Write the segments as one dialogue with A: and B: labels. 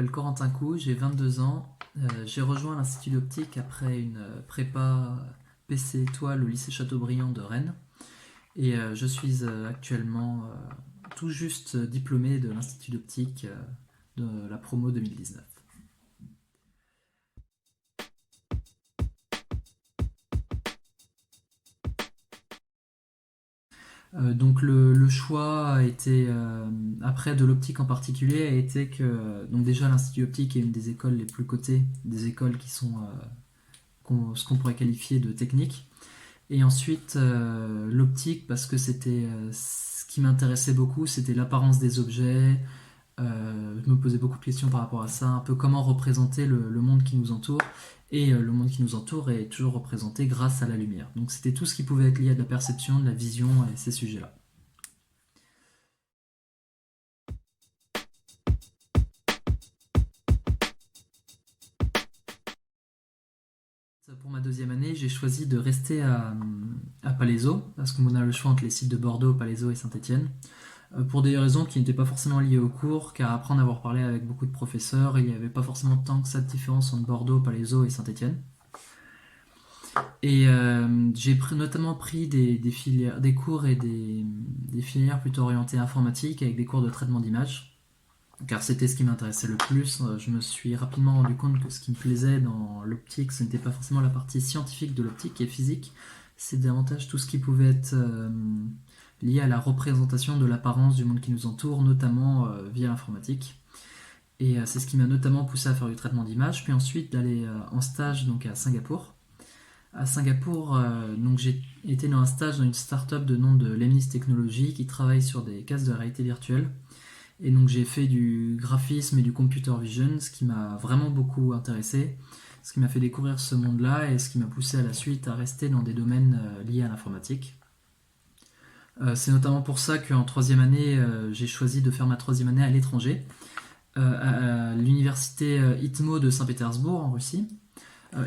A: m'appelle Corentin Coup, j'ai 22 ans. J'ai rejoint l'Institut d'optique après une prépa PC étoile au lycée Chateaubriand de Rennes. Et je suis actuellement tout juste diplômé de l'Institut d'optique de la promo 2019. Donc le choix a été, après de l'optique en particulier, a été que donc déjà l'Institut optique est une des écoles les plus cotées, des écoles qui sont ce qu'on pourrait qualifier de techniques. Et ensuite, l'optique, parce que c'était ce qui m'intéressait beaucoup, c'était l'apparence des objets. Je me posais beaucoup de questions par rapport à ça, un peu comment représenter le monde qui nous entoure. Et le monde qui nous entoure est toujours représenté grâce à la lumière. Donc c'était tout ce qui pouvait être lié à de la perception, de la vision et ces sujets-là. Pour ma deuxième année, j'ai choisi de rester à Palaiseau, parce qu'on a le choix entre les sites de Bordeaux, Palaiseau et Saint-Étienne. Pour des raisons qui n'étaient pas forcément liées au cours, car après en avoir parlé avec beaucoup de professeurs, il n'y avait pas forcément tant que ça de différence entre Bordeaux, Palaiseau et Saint-Étienne. Et j'ai notamment pris des cours et des filières plutôt orientées informatique avec des cours de traitement d'image, car c'était ce qui m'intéressait le plus. Je me suis rapidement rendu compte que ce qui me plaisait dans l'optique, ce n'était pas forcément la partie scientifique de l'optique et physique, c'est davantage tout ce qui pouvait être lié à la représentation de l'apparence du monde qui nous entoure, notamment via l'informatique. Et c'est ce qui m'a notamment poussé à faire du traitement d'image, puis ensuite d'aller en stage donc à Singapour. À Singapour, donc j'ai été dans un stage dans une start-up de nom de Lemnis Technology qui travaille sur des casques de réalité virtuelle. Et donc j'ai fait du graphisme et du computer vision, ce qui m'a vraiment beaucoup intéressé, ce qui m'a fait découvrir ce monde-là et ce qui m'a poussé à la suite à rester dans des domaines liés à l'informatique. C'est notamment pour ça qu'en troisième année, j'ai choisi de faire ma troisième année à l'étranger, à l'université ITMO de Saint-Pétersbourg en Russie,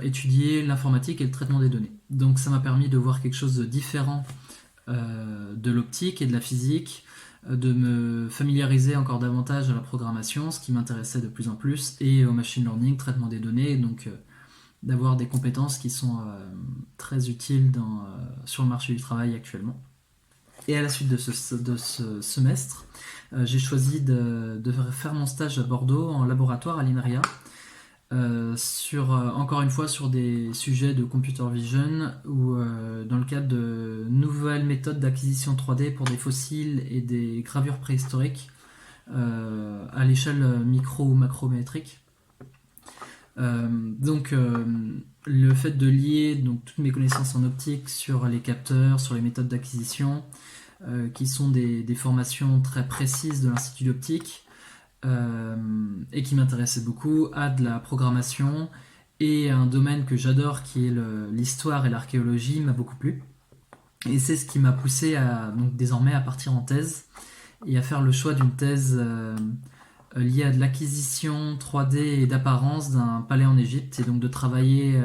A: étudier l'informatique et le traitement des données. Donc ça m'a permis de voir quelque chose de différent de l'optique et de la physique, de me familiariser encore davantage à la programmation, ce qui m'intéressait de plus en plus, et au machine learning, traitement des données, donc d'avoir des compétences qui sont très utiles sur le marché du travail actuellement. Et à la suite de ce semestre, j'ai choisi de faire mon stage à Bordeaux en laboratoire à l'INRIA, encore une fois sur des sujets de computer vision ou dans le cadre de nouvelles méthodes d'acquisition 3D pour des fossiles et des gravures préhistoriques à l'échelle micro ou macrométrique. Donc le fait de lier donc, toutes mes connaissances en optique sur les capteurs, sur les méthodes d'acquisition, qui sont des formations très précises de l'Institut d'optique, et qui m'intéressait beaucoup, à de la programmation et un domaine que j'adore qui est l'histoire et l'archéologie m'a beaucoup plu. Et c'est ce qui m'a poussé donc désormais à partir en thèse et à faire le choix d'une thèse liée à de l'acquisition 3D et d'apparence d'un palais en Égypte, et donc de travailler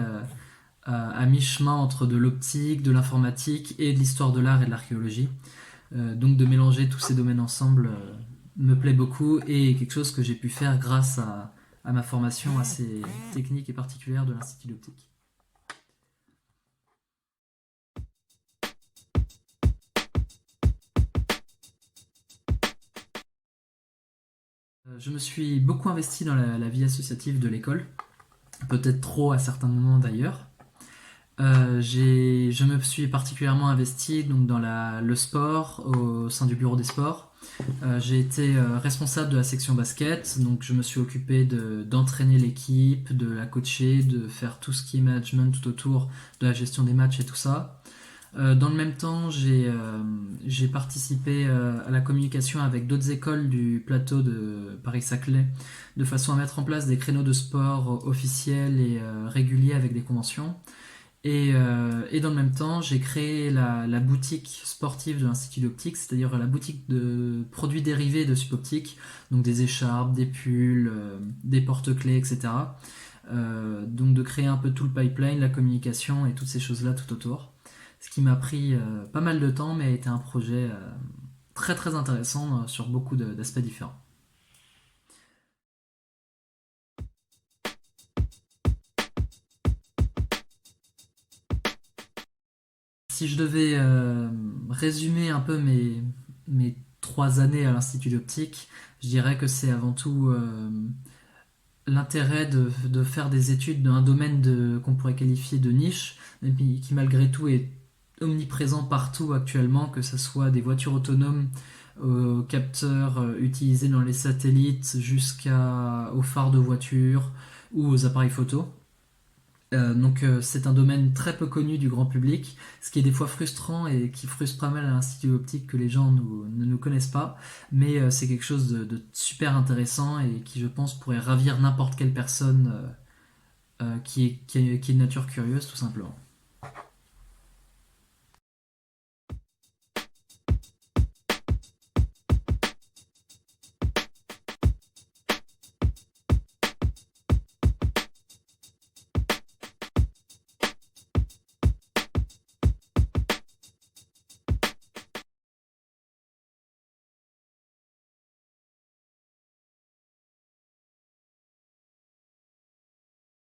A: à mi-chemin entre de l'optique, de l'informatique et de l'histoire de l'art et de l'archéologie. Donc de mélanger tous ces domaines ensemble me plaît beaucoup et est quelque chose que j'ai pu faire grâce à ma formation assez technique et particulière de l'Institut d'optique. Je me suis beaucoup investi dans la vie associative de l'école, peut-être trop à certains moments d'ailleurs. Je me suis particulièrement investi donc, dans le sport au sein du bureau des sports. J'ai été responsable de la section basket, donc je me suis occupé d'entraîner l'équipe, de la coacher, de faire tout ce qui est management tout autour de la gestion des matchs et tout ça. Dans le même temps, j'ai participé à la communication avec d'autres écoles du plateau de Paris-Saclay, de façon à mettre en place des créneaux de sport officiels et réguliers avec des conventions. Et dans le même temps, j'ai créé la boutique sportive de l'Institut d'optique, c'est-à-dire la boutique de produits dérivés de Suboptique, donc des écharpes, des pulls, des porte-clés, etc. Donc de créer un peu tout le pipeline, la communication et toutes ces choses-là tout autour. Ce qui m'a pris pas mal de temps, mais a été un projet très très intéressant sur beaucoup d'aspects différents. si je devais résumer un peu mes 3 années à l'Institut d'optique, je dirais que c'est avant tout l'intérêt de faire des études dans un domaine qu'on pourrait qualifier de niche, mais qui malgré tout est omniprésent partout actuellement, que ce soit des voitures autonomes aux capteurs utilisés dans les satellites jusqu'aux phares de voitures ou aux appareils photo. Donc c'est un domaine très peu connu du grand public, ce qui est des fois frustrant et qui frustre pas mal à l'Institut optique que les gens ne nous connaissent pas, mais c'est quelque chose de super intéressant et qui je pense pourrait ravir n'importe quelle personne qui est de nature curieuse tout simplement.